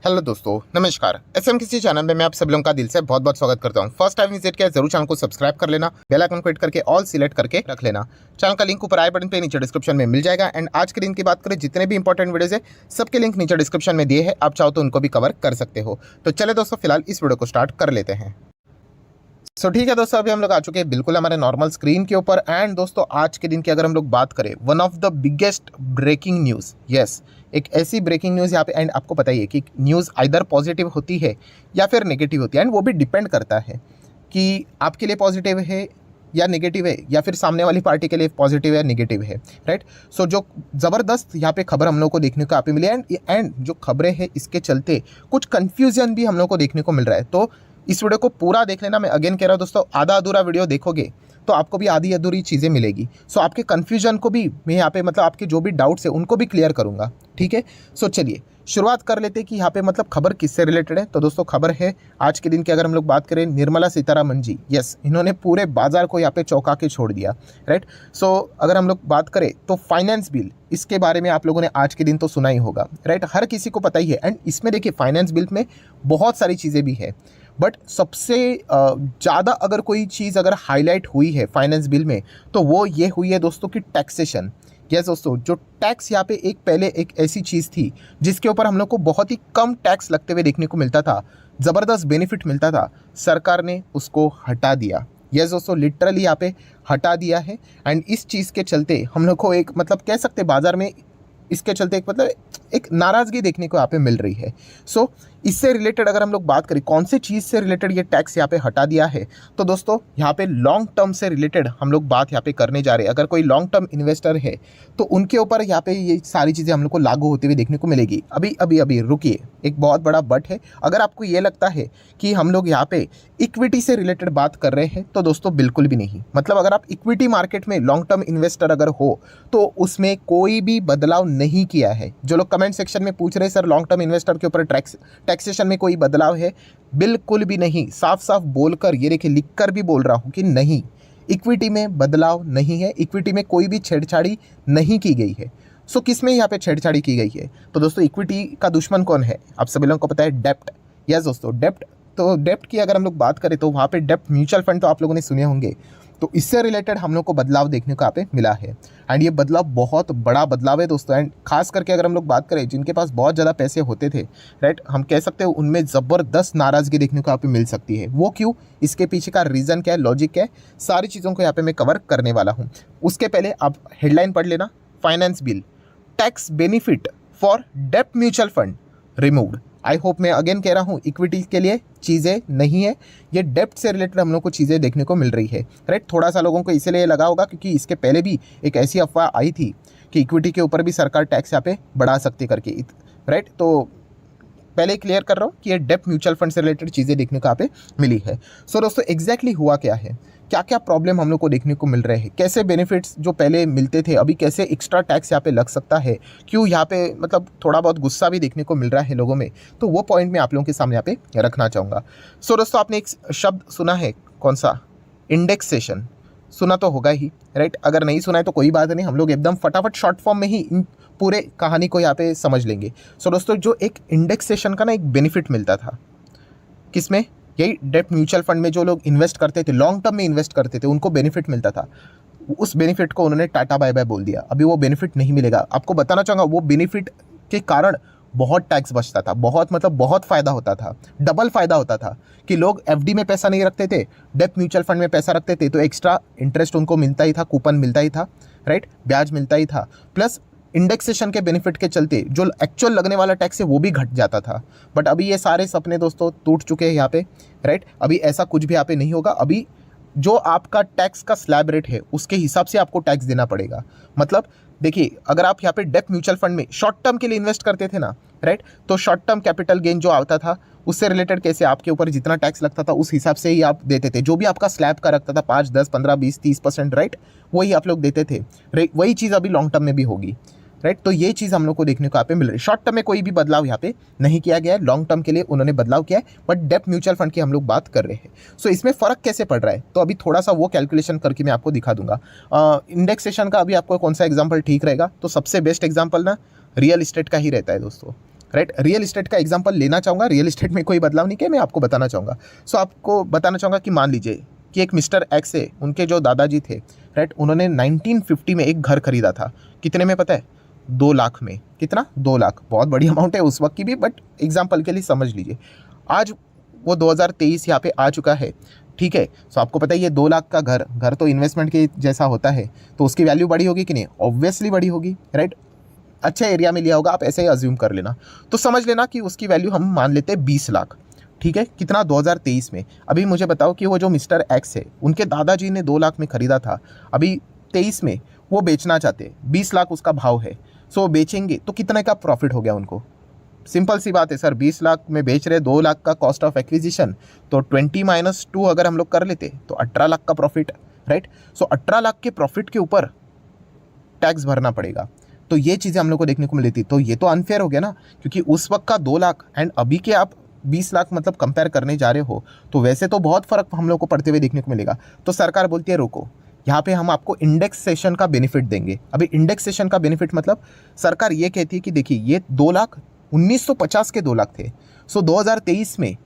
Hello दोस्तों, नमस्कार। SM किसी चैनल में मैं आप सब लोगों का दिल से बहुत बहुत स्वागत करता हूं। फर्स्ट टाइम विजिट किया जरूर चैनल को सब्सक्राइब कर लेना, बेल आइकन को हिट करके ऑल सिलेक्ट करके रख लेना। चैनल का लिंक ऊपर आई बटन पे नीचे डिस्क्रिप्शन में मिल जाएगा। एंड आज के दिन की बात करें, जितने भी इंपॉर्टेंट वीडियोज है सबके लिंक नीचे डिस्क्रिप्शन में दिए हैं, आप चाहो तो उनको भी कवर कर सकते हो। तो चले दोस्तों, फिलहाल इस वीडियो को स्टार्ट कर लेते हैं। ठीक है दोस्तों, अभी हम लोग आ चुके हैं बिल्कुल हमारे नॉर्मल स्क्रीन के ऊपर। एंड दोस्तों, आज के दिन की अगर हम लोग बात करें, one of the biggest breaking news, yes, एक ऐसी ब्रेकिंग न्यूज़ यहाँ पे। एंड आपको पता ही है कि न्यूज़ आइदर पॉजिटिव होती है या फिर नेगेटिव होती है। एंड वो भी डिपेंड करता है कि आपके लिए पॉजिटिव है या नेगेटिव है, या फिर सामने वाली पार्टी के लिए पॉजिटिव या नेगेटिव है, राइट। सो जो ज़बरदस्त यहाँ पे खबर हम लोग को देखने को यहाँ पे मिली, एंड जो खबरें हैं इसके चलते कुछ कन्फ्यूजन भी हम लोग को देखने को मिल रहा है। तो इस वीडियो को पूरा देख लेना। मैं अगेन कह रहा हूँ दोस्तों, आधा अधूरा वीडियो देखोगे तो आपको भी आधी अधूरी चीज़ें मिलेगी। सो आपके कन्फ्यूजन को भी मैं यहाँ पे, मतलब आपके जो भी डाउट्स है उनको भी क्लियर करूँगा, ठीक है। सो चलिए शुरुआत कर लेते हैं कि यहाँ पे मतलब खबर किससे रिलेटेड है। तो दोस्तों, खबर है आज के दिन की अगर हम लोग बात करें, निर्मला सीतारमण जी, यस, इन्होंने पूरे बाजार को यहाँ पे चौंका के छोड़ दिया, राइट। सो अगर हम लोग बात करें तो फाइनेंस बिल, इसके बारे में आप लोगों ने आज के दिन तो सुना ही होगा, राइट। हर किसी को पता ही है। एंड इसमें देखिए, फाइनेंस बिल में बहुत सारी चीज़ें भी है, बट सबसे ज़्यादा अगर कोई चीज़ अगर हाईलाइट हुई है फाइनेंस बिल में, तो वो ये हुई है दोस्तों कि टैक्सेशन। यस दोस्तों, जो टैक्स यहाँ पे एक पहले एक ऐसी चीज़ थी जिसके ऊपर हम लोग को बहुत ही कम टैक्स लगते हुए देखने को मिलता था, ज़बरदस्त बेनिफिट मिलता था, सरकार ने उसको हटा दिया। यस दोस्तों, लिटरली यहाँ पे हटा दिया है। एंड इस चीज़ के चलते हम लोग को एक, मतलब कह सकते बाजार में इसके चलते एक, मतलब एक नाराज़गी देखने को यहाँ पे मिल रही है। सो इससे रिलेटेड अगर हम लोग बात करें कौन से चीज़ से रिलेटेड ये टैक्स यहाँ पे हटा दिया है, तो दोस्तों यहाँ पे लॉन्ग टर्म से रिलेटेड हम लोग बात यहाँ पे करने जा रहे हैं। अगर कोई लॉन्ग टर्म इन्वेस्टर है तो उनके ऊपर यहाँ पे ये सारी चीज़ें हम लोग को लागू होती हुई देखने को मिलेगी। अभी रुकिए, एक बहुत बड़ा बट है। अगर आपको ये लगता है कि हम लोग यहाँ पे इक्विटी से रिलेटेड बात कर रहे हैं, तो दोस्तों बिल्कुल भी नहीं। मतलब अगर आप इक्विटी मार्केट में लॉन्ग टर्म इन्वेस्टर अगर हो तो उसमें कोई भी बदलाव नहीं किया है। जो लोग कमेंट सेक्शन में पूछ रहे हैं सर लॉन्ग टर्म इन्वेस्टर के ऊपर टैक्सेशन में कोई बदलाव है, बिल्कुल भी नहीं। साफ साफ बोलकर, ये देखिए लिख कर भी बोल रहा हूँ कि नहीं, इक्विटी में बदलाव नहीं है, इक्विटी में कोई भी छेड़छाड़ी नहीं की गई है। सो किस में यहाँ पे छेड़छाड़ी की गई है? तो दोस्तों, इक्विटी का दुश्मन कौन है? आप सभी लोगों को पता है, डेप्ट। यस दोस्तों, डेप्ट। तो डेप्ट की अगर हम लोग बात करें तो वहाँ पे डेप्ट म्यूचुअल फंड तो आप लोगों ने सुने होंगे। तो इससे रिलेटेड हम लोग को बदलाव देखने को यहाँ पे मिला है। एंड ये बदलाव बहुत बड़ा बदलाव है दोस्तों। एंड खास करके अगर हम लोग बात करें जिनके पास बहुत ज़्यादा पैसे होते थे, राइट, हम कह सकते हैं उनमें ज़बरदस्त नाराज़गी देखने को यहाँ पे मिल सकती है। वो क्यों, इसके पीछे का रीज़न क्या है, लॉजिक क्या है, सारी चीज़ों को यहाँ पे मैं कवर करने वाला हूँ। उसके पहले आप हेडलाइन पढ़ लेना, finance bill, tax benefit for डेप्ट mutual fund removed. I hope, मैं अगेन कह रहा हूँ, इक्विटी के लिए चीज़ें नहीं है, ये डेप्ट से रिलेटेड हम लोग को चीज़ें देखने को मिल रही है, राइट। थोड़ा सा लोगों को इसलिए लगा होगा क्योंकि इसके पहले भी एक ऐसी अफवाह आई थी कि इक्विटी के ऊपर भी सरकार टैक्स यहाँ पे बढ़ा सकती करके, राइट। तो पहले क्लियर कर रहा हूँ कि ये डेप्ट म्यूचुअल फंड से रिलेटेड चीज़ें देखने को यहाँ पे मिली है। सो दोस्तों, एग्जैक्टली हुआ क्या है, क्या क्या प्रॉब्लम हम लोग को देखने को मिल रहे हैं, कैसे बेनिफिट्स जो पहले मिलते थे अभी कैसे एक्स्ट्रा टैक्स यहाँ पे लग सकता है, क्यों यहाँ पे मतलब थोड़ा बहुत गुस्सा भी देखने को मिल रहा है लोगों में, तो वो पॉइंट मैं आप लोगों के सामने यहाँ पे रखना चाहूँगा। सो दोस्तों, आपने एक शब्द सुना है, कौन सा? इंडेक्सेशन। सुना तो होगा ही, राइट। अगर नहीं सुना है तो कोई बात नहीं, हम लोग एकदम फटाफट शॉर्ट फॉर्म में ही इन पूरे कहानी को यहाँ पे समझ लेंगे। सो दोस्तों, जो एक इंडेक्सेशन का ना एक बेनिफिट मिलता था, किसमें? यही डेप्ट म्यूचुअल फंड में जो लोग इन्वेस्ट करते थे, लॉन्ग टर्म में इन्वेस्ट करते थे, उनको बेनिफिट मिलता था। उस बेनिफिट को उन्होंने टाटा बाय बाय बोल दिया। अभी वो बेनिफिट नहीं मिलेगा। आपको बताना चाहूँगा, वो बेनिफिट के कारण बहुत टैक्स बचता था, बहुत मतलब बहुत फ़ायदा होता था, डबल फ़ायदा होता था कि लोग एफडी में पैसा नहीं रखते थे, डेप्ट म्यूचुअल फंड में पैसा रखते थे, तो एक्स्ट्रा इंटरेस्ट उनको मिलता ही था, कूपन मिलता ही था, राइट, ब्याज मिलता ही था, प्लस इंडेक्सेशन के बेनिफिट के चलते जो एक्चुअल लगने वाला टैक्स है वो भी घट जाता था। बट अभी ये सारे सपने दोस्तों टूट चुके हैं यहाँ पे, राइट। अभी ऐसा कुछ भी यहाँ पे नहीं होगा। अभी जो आपका टैक्स का स्लैब रेट है उसके हिसाब से आपको टैक्स देना पड़ेगा। मतलब देखिए, अगर आप यहाँ पे डेप्ट म्यूचुअल फंड में शॉर्ट टर्म के लिए इन्वेस्ट करते थे ना, राइट, तो शॉर्ट टर्म कैपिटल गेन जो आता था उससे रिलेटेड कैसे आपके ऊपर जितना टैक्स लगता था उस हिसाब से ही आप देते थे। जो भी आपका स्लैब का रखता था 5, 10, 15, 20, 30%, राइट, वही आप लोग देते थे, राइट। वही चीज़ अभी लॉन्ग टर्म में भी होगी, राइट। तो ये चीज़ हम लोग को देखने को यहाँ पे मिल रही है। शॉर्ट टर्म में कोई भी बदलाव यहाँ पे नहीं किया गया है, लॉन्ग टर्म के लिए उन्होंने बदलाव किया है, बट डेप्ट म्यूचुअल फंड की हम लोग बात कर रहे हैं। सो इसमें फ़र्क कैसे पड़ रहा है, तो अभी थोड़ा सा वो कैलकुलेशन करके मैं आपको दिखा दूंगा। इंडेक्सेशन का अभी आपको कौन सा एग्जाम्पल ठीक रहेगा, तो सबसे बेस्ट एग्जाम्पल ना रियल इस्टेट का ही रहता है दोस्तों। राइट। रियल इस्टेट का एग्जांपल लेना चाहूँगा, रियल इस्टेट में कोई बदलाव नहीं किया, मैं आपको बताना चाहूँगा। सो आपको बताना चाहूँगा कि मान लीजिए कि एक मिस्टर एक्स है, उनके जो दादाजी थे, राइट, उन्होंने 1950 में एक घर खरीदा था। कितने में पता है? 2 लाख में। कितना? 2 लाख। बहुत बड़ी अमाउंट है उस वक्त की भी, बट एग्जाम्पल के लिए समझ लीजिए। आज वो 2023 यहाँ पे आ चुका है, ठीक है। सो आपको पता है ये 2 लाख का घर तो इन्वेस्टमेंट के जैसा होता है, तो उसकी वैल्यू बड़ी होगी कि नहीं? ऑब्वियसली बड़ी होगी, राइट। अच्छे एरिया में लिया होगा, आप ऐसे ही अज्यूम कर लेना। तो समझ लेना कि उसकी वैल्यू हम मान लेते हैं 20 लाख, ठीक है। कितना? 2023 में। अभी मुझे बताओ कि वो जो मिस्टर एक्स है, उनके दादाजी ने 2 लाख में खरीदा था, अभी 23 में वो बेचना चाहते हैं, 20 लाख उसका भाव है। सो बेचेंगे तो कितने का प्रॉफिट हो गया उनको? सिंपल सी बात है सर, 20 लाख में बेच रहे, 2 लाख का कॉस्ट ऑफ एक्विजिशन, तो 20 - 2 अगर हम लोग कर लेते तो 18 लाख का प्रॉफिट, राइट। सो 18 लाख के प्रॉफिट के ऊपर टैक्स भरना पड़ेगा। तो ये चीज़ें हम लोग को देखने को मिली थी। तो ये तो अनफेयर हो गया ना, क्योंकि उस वक्त का 2 लाख एंड अभी के आप 20 लाख मतलब कंपेयर करने जा रहे हो, तो वैसे तो बहुत फ़र्क हम लोग को पड़ते हुए देखने को मिलेगा। तो सरकार बोलती है रुको, यहाँ पे हम आपको इंडेक्सेशन का बेनिफिट देंगे। अभी इंडेक्सेशन का बेनिफिट मतलब सरकार ये कहती है कि देखिए ये 2 लाख 1950 के 2 लाख थे, सो 2023 में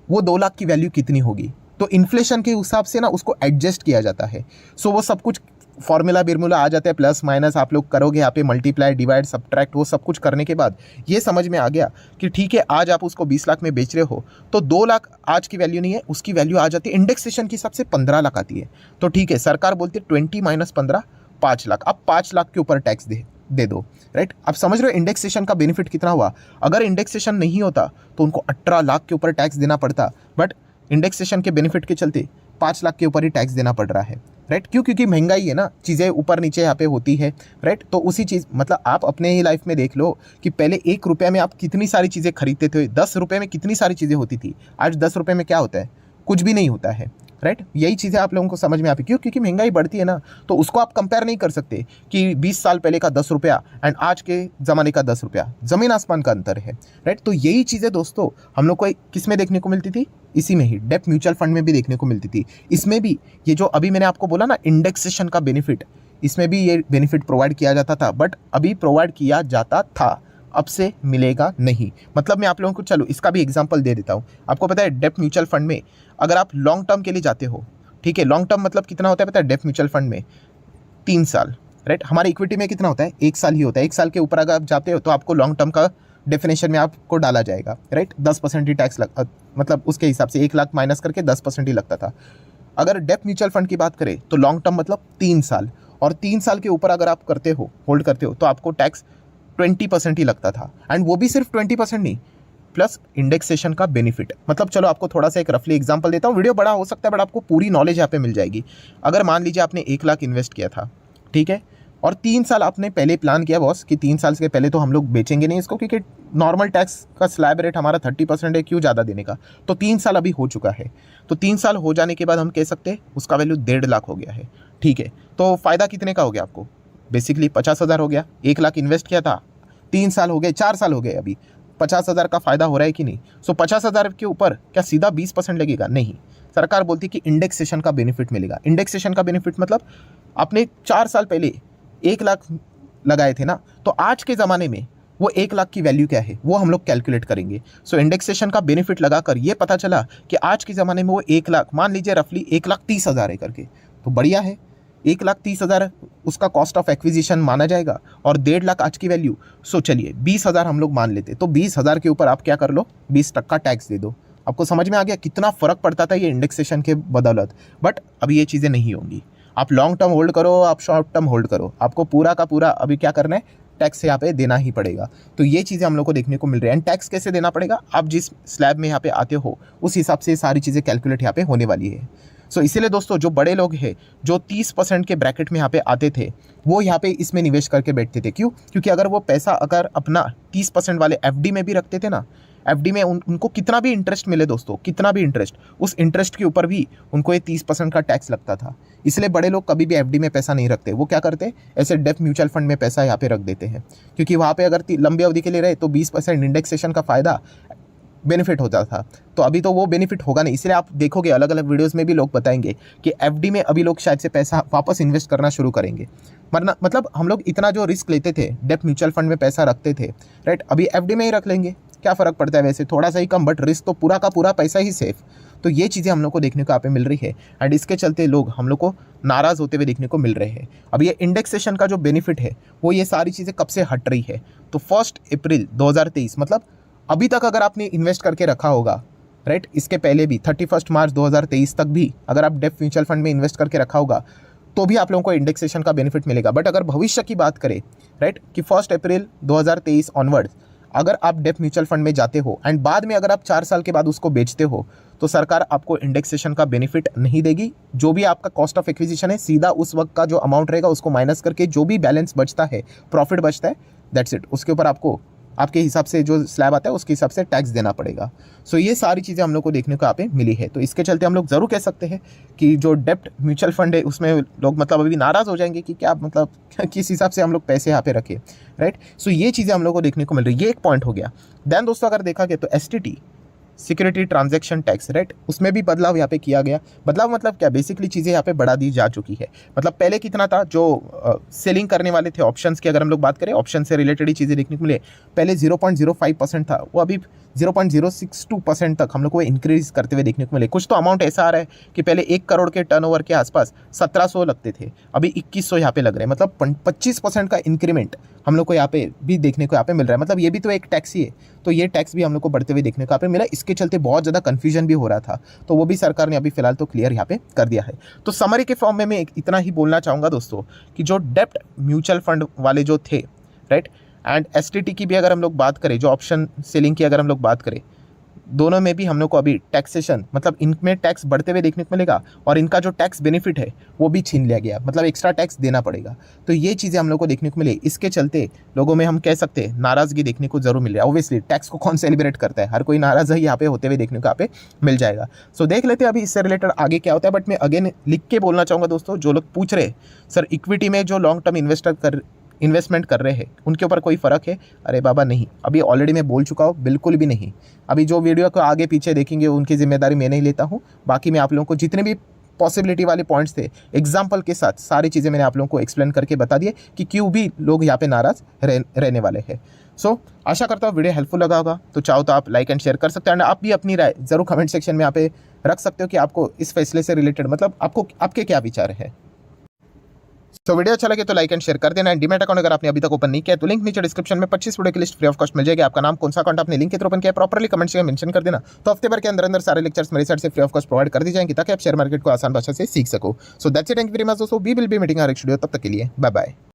वो 2 लाख की वैल्यू कितनी होगी? तो इन्फ्लेशन के हिसाब से ना उसको एडजस्ट किया जाता है। सो वो सब कुछ फॉर्मूला बिर्मूला आ जाता है, प्लस माइनस आप लोग करोगे यहाँ पे, मल्टीप्लाई डिवाइड सब्ट्रैक्ट, वो सब कुछ करने के बाद ये समझ में आ गया कि ठीक है आज आप उसको 20 लाख में बेच रहे हो, तो 2 लाख आज की वैल्यू नहीं है, उसकी वैल्यू आ जाती है इंडेक्सेशन के हिसाब से 15 लाख आती है। तो ठीक है, सरकार बोलती है 20 - 15 5 लाख, अब 5 लाख के ऊपर टैक्स दे दो, राइट। आप समझ रहे हो इंडेक्सेशन का बेनिफिट कितना हुआ? अगर इंडेक्सेशन नहीं होता तो उनको 18 लाख के ऊपर टैक्स देना पड़ता, बट इंडेक्सेशन के बेनिफिट के चलते 5 लाख के ऊपर ही टैक्स देना पड़ रहा है, राइट। क्यों? क्योंकि महंगाई है ना, चीज़ें ऊपर नीचे यहाँ पे होती है, राइट। तो उसी चीज़ मतलब आप अपने ही लाइफ में देख लो कि पहले 1 रुपये में आप कितनी सारी चीज़ें खरीदते थे, 10 रुपये में कितनी सारी चीज़ें होती थी, आज 10 रुपये में क्या होता है? कुछ भी नहीं होता है, राइट। यही चीज़ें आप लोगों को समझ में आती। क्यों? क्योंकि महंगाई बढ़ती है ना, तो उसको आप कंपेयर नहीं कर सकते कि 20 साल पहले का 10 रुपया एंड आज के ज़माने का 10 रुपया, ज़मीन आसमान का अंतर है, राइट। तो यही चीज़ें दोस्तों हम लोग को किस में देखने को मिलती थी? इसी में ही, डेप्थ म्यूचुअल फंड में भी देखने को मिलती थी। इसमें भी ये जो अभी मैंने आपको बोला ना इंडेक्सेशन का बेनिफिट, इसमें भी ये बेनिफिट प्रोवाइड किया जाता था, बट अभी प्रोवाइड किया जाता था, अब से मिलेगा नहीं। मतलब मैं आप लोगों को चलो इसका भी एग्जांपल दे देता हूँ। आपको पता है डेप्थ म्यूचुअल फंड में अगर आप लॉन्ग टर्म के लिए जाते हो, ठीक है, लॉन्ग टर्म मतलब कितना होता है पता है? डेप्थ म्यूचुअल फंड में 3 साल, राइट। हमारे इक्विटी में कितना होता है? 1 साल ही होता है। 1 साल के ऊपर अगर आप जाते हो तो आपको लॉन्ग टर्म का डेफिनेशन में आपको डाला जाएगा, राइट। 10% ही टैक्स मतलब उसके हिसाब से 1 लाख माइनस करके 10% ही लगता था। अगर डेप्थ म्यूचुअल फंड की बात करें तो लॉन्ग टर्म मतलब 3 साल, और 3 साल के ऊपर अगर आप करते हो, होल्ड करते हो, तो आपको टैक्स 20% ही लगता था, एंड वो भी सिर्फ 20% नहीं, प्लस इंडेक्सेशन का बेनिफिट। मतलब चलो आपको थोड़ा सा एक रफली एग्जांपल देता हूँ, वीडियो बड़ा हो सकता है बट आपको पूरी नॉलेज यहाँ पे मिल जाएगी। अगर मान लीजिए आपने 1 लाख इन्वेस्ट किया था, ठीक है, और 3 साल आपने पहले प्लान किया बॉस कि 3 साल से पहले तो हम लोग बेचेंगे नहीं इसको, क्योंकि नॉर्मल टैक्स का स्लैब रेट हमारा 30% है, क्यों ज़्यादा देने का। तो 3 साल अभी हो चुका है, तो 3 साल हो जाने के बाद हम कह सकते हैं उसका वैल्यू 1.5 लाख हो गया है, ठीक है। तो फ़ायदा कितने का हो गया आपको? बेसिकली 50,000 हो गया। 1 लाख इन्वेस्ट किया था, 3 साल हो गए, 4 साल हो गए, अभी 50,000 का फ़ायदा हो रहा है कि नहीं? सो 50,000 के ऊपर क्या सीधा 20% लगेगा? नहीं, सरकार बोलती है कि इंडेक्सेशन का बेनिफिट मिलेगा। इंडेक्सेशन का बेनिफिट मतलब आपने 4 साल पहले 1 लाख लगाए थे ना, तो आज के ज़माने में वो 1 लाख की वैल्यू क्या है वो हम लोग कैलकुलेट करेंगे। सो इंडेक्सेशन का बेनिफिट लगाकर ये पता चला कि आज के ज़माने में वो 1 लाख, मान लीजिए रफली 1,30,000 है करके, तो बढ़िया है। 1,30,000 उसका कॉस्ट ऑफ एक्विजिशन माना जाएगा और 1.5 लाख आज की वैल्यू। सो चलिए 20,000 हम लोग मान लेते, तो 20,000 के ऊपर आप क्या कर लो, 20% टैक्स दे दो। आपको समझ में आ गया कितना फ़र्क पड़ता था ये इंडेक्सेशन के बदौलत। बट अभी ये चीज़ें नहीं होंगी। आप लॉन्ग टर्म होल्ड करो, आप शॉर्ट टर्म होल्ड करो, आपको पूरा का पूरा अभी क्या करना है, टैक्स यहाँ पे देना ही पड़ेगा। तो ये चीज़ें हम लोग को देखने को मिल रही है। एंड टैक्स कैसे देना पड़ेगा? आप जिस स्लैब में यहाँ पे आते हो उस हिसाब से सारी चीज़ें कैलकुलेट यहाँ पे होने वाली है। सो इसीलिए दोस्तों जो बड़े लोग हैं जो 30% के ब्रैकेट में यहाँ पे आते थे, वो यहाँ पे इसमें निवेश करके बैठते थे। क्यों? क्योंकि अगर वो पैसा अगर अपना 30% वाले एफडी में भी रखते थे ना, एफडी में उनको कितना भी इंटरेस्ट मिले दोस्तों, कितना भी इंटरेस्ट, उस इंटरेस्ट के ऊपर भी उनको ये 30% का टैक्स लगता था। इसलिए बड़े लोग कभी भी एफडी में पैसा नहीं रखते। वो क्या करते, ऐसे डेप्थ म्यूचुअल फंड में पैसा यहाँ पे रख देते हैं, क्योंकि वहाँ पे अगर लंबी अवधि के लिए रहे तो 20% इंडेक्सेशन का फ़ायदा बेनिफिट होता था। तो अभी तो वो बेनिफिट होगा नहीं। इसलिए आप देखोगे अलग अलग वीडियोस में भी लोग बताएंगे कि एफडी में अभी लोग शायद से पैसा वापस इन्वेस्ट करना शुरू करेंगे। वरना मतलब हम लोग इतना जो रिस्क लेते थे, डेप्ट म्यूचुअल फंड में पैसा रखते थे, राइट, अभी एफडी में ही रख लेंगे, क्या फ़र्क पड़ता है, वैसे थोड़ा सा ही कम, बट रिस्क तो पूरा का पूरा पैसा ही सेफ। तो ये चीज़ें हम लोग को देखने को यहाँ पे मिल रही है एंड इसके चलते लोग हम लोग को नाराज़ होते हुए देखने को मिल रहे हैं। अब ये इंडेक्सेशन का जो बेनिफिट है वो ये सारी चीज़ें कब से हट रही है, तो 1 अप्रैल 2023, मतलब अभी तक अगर आपने इन्वेस्ट करके रखा होगा, राइट, इसके पहले भी 31 मार्च 2023 तक भी अगर आप डेप्ट म्यूचुअल फंड में इन्वेस्ट करके रखा होगा तो भी आप लोगों को इंडेक्सेशन का बेनिफिट मिलेगा। बट अगर भविष्य की बात करें, राइट, कि 1 अप्रैल 2023 ऑनवर्ड्स अगर आप डेप्ट म्यूचुअल फंड में जाते हो एंड बाद में अगर आप 4 साल के बाद उसको बेचते हो तो सरकार आपको इंडेक्सेशन का बेनिफिट नहीं देगी। जो भी आपका कॉस्ट ऑफ एक्विजिशन है, सीधा उस वक्त का जो अमाउंट रहेगा उसको माइनस करके जो भी बैलेंस बचता है, प्रॉफिट बचता है, दैट्स इट, उसके ऊपर आपको आपके हिसाब से जो स्लैब आता है उसके हिसाब से टैक्स देना पड़ेगा। सो ये सारी चीज़ें हम लोग को देखने को यहाँ पे मिली है। तो इसके चलते हम लोग ज़रूर कह सकते हैं कि जो डेप्ट म्यूचुअल फंड है उसमें लोग मतलब अभी नाराज़ हो जाएंगे कि क्या मतलब किस हिसाब से हम लोग पैसे यहाँ पे रखें, राइट। सो ये चीज़ें हम लोग को देखने को मिल रही है, ये एक पॉइंट हो गया। देन दोस्तों अगर देखा गया तो STT, security transaction tax, right, उसमें भी बदलाव यहाँ पे किया गया। बदलाव मतलब क्या, बेसिकली चीज़ें यहाँ पे बढ़ा दी जा चुकी है। मतलब पहले कितना था, जो सेलिंग करने वाले थे ऑप्शंस की, अगर हम लोग बात करें ऑप्शन से रिलेटेड ही चीज़ें देखने को मिले, पहले 0.05% था, वो अभी 0.062% तक हम लोग को इंक्रीज करते हुए देखने को मिले। कुछ तो अमाउंट ऐसा आ रहा है कि पहले 1 करोड़ के टर्नओवर के आसपास 1700 लगते थे, अभी 2100 यहाँ पे लग रहे हैं। मतलब 25% का इंक्रीमेंट हम लोग को यहाँ पे भी देखने को यहाँ पे मिल रहा है। मतलब ये भी तो एक टैक्स ही है, तो ये टैक्स भी हम लोग को बढ़ते हुए देखने को यहाँ पे मिला। इसके चलते बहुत ज़्यादा कन्फ्यूजन भी हो रहा था, तो वो भी सरकार ने अभी फिलहाल तो क्लियर यहाँ पे कर दिया है। तो समरी के फॉर्म में मैं इतना ही बोलना चाहूँगा दोस्तों कि जो डेप्ट म्यूचुअल फंड वाले जो थे, राइट, एंड STT की भी अगर हम लोग बात करें, जो ऑप्शन सेलिंग की अगर हम लोग बात करें, दोनों में भी हम लोग को अभी टैक्सेशन, मतलब इनमें टैक्स बढ़ते हुए देखने को मिलेगा और इनका जो टैक्स बेनिफिट है वो भी छीन लिया गया, मतलब एक्स्ट्रा टैक्स देना पड़ेगा। तो ये चीज़ें हम लोग को देखने को मिले। इसके चलते लोगों में हम कह सकते हैं नाराज़गी देखने को जरूर मिल रहा है। ऑब्वियसली टैक्स को कौन सेलिब्रेट करता है, हर कोई नाराज़ ही यहाँ पे होते हुए देखने को यहाँ पे मिल जाएगा। सो देख लेते हैं अभी इससे रिलेटेड आगे क्या होता है। बट मैं अगेन लिख के बोलना चाहूँगा दोस्तों, जो लोग पूछ रहे सर इक्विटी में जो लॉन्ग टर्म इन्वेस्टमेंट कर रहे हैं उनके ऊपर कोई फ़र्क है, अरे बाबा नहीं, अभी ऑलरेडी मैं बोल चुका हूँ, बिल्कुल भी नहीं। अभी जो वीडियो को आगे पीछे देखेंगे उनकी जिम्मेदारी मैं नहीं लेता हूँ। बाकी मैं आप लोगों को जितने भी पॉसिबिलिटी वाले पॉइंट्स थे एग्जाम्पल के साथ सारी चीज़ें मैंने आप लोगों को एक्सप्लेन करके बता दिए कि क्यों भी लोग यहाँ पे नाराज़ रहने वाले हैं। सो आशा करता हूँ वीडियो हेल्पफुल लगा होगा। तो चाहो तो आप लाइक एंड शेयर कर सकते हैं एंड आप भी अपनी राय ज़रूर कमेंट सेक्शन में यहाँ पे रख सकते हो कि आपको इस फैसले से रिलेटेड मतलब आपके क्या विचार है। तो वीडियो अच्छा लगे तो लाइक एंड शेयर कर देना। एंड डीमैट अकाउंट अगर आपने अभी तक ओपन नहीं किया तो लिंक नीचे डिस्क्रिप्शन में 25 वीडियो की लिस्ट फ्री ऑफ कॉस्ट मिल जाएगी। आपका नाम कौन सा अकाउंट आपने लिंक के थ्रू ओपन किया प्रॉपर्ली कमेंट में मेंशन कर देना। तो हफ्ते भर के अंदर सारे लेक्चर्स मेरे साइड से फ्री ऑफ कॉस्ट प्रोवाइड कर दी जाएंगे ताकि आप शेयर मार्केट को आसान भाषा से सीख सको। So that's it, thank you very much दोस्तों, we will be meeting our next video, तब तक के लिए बाय बाय।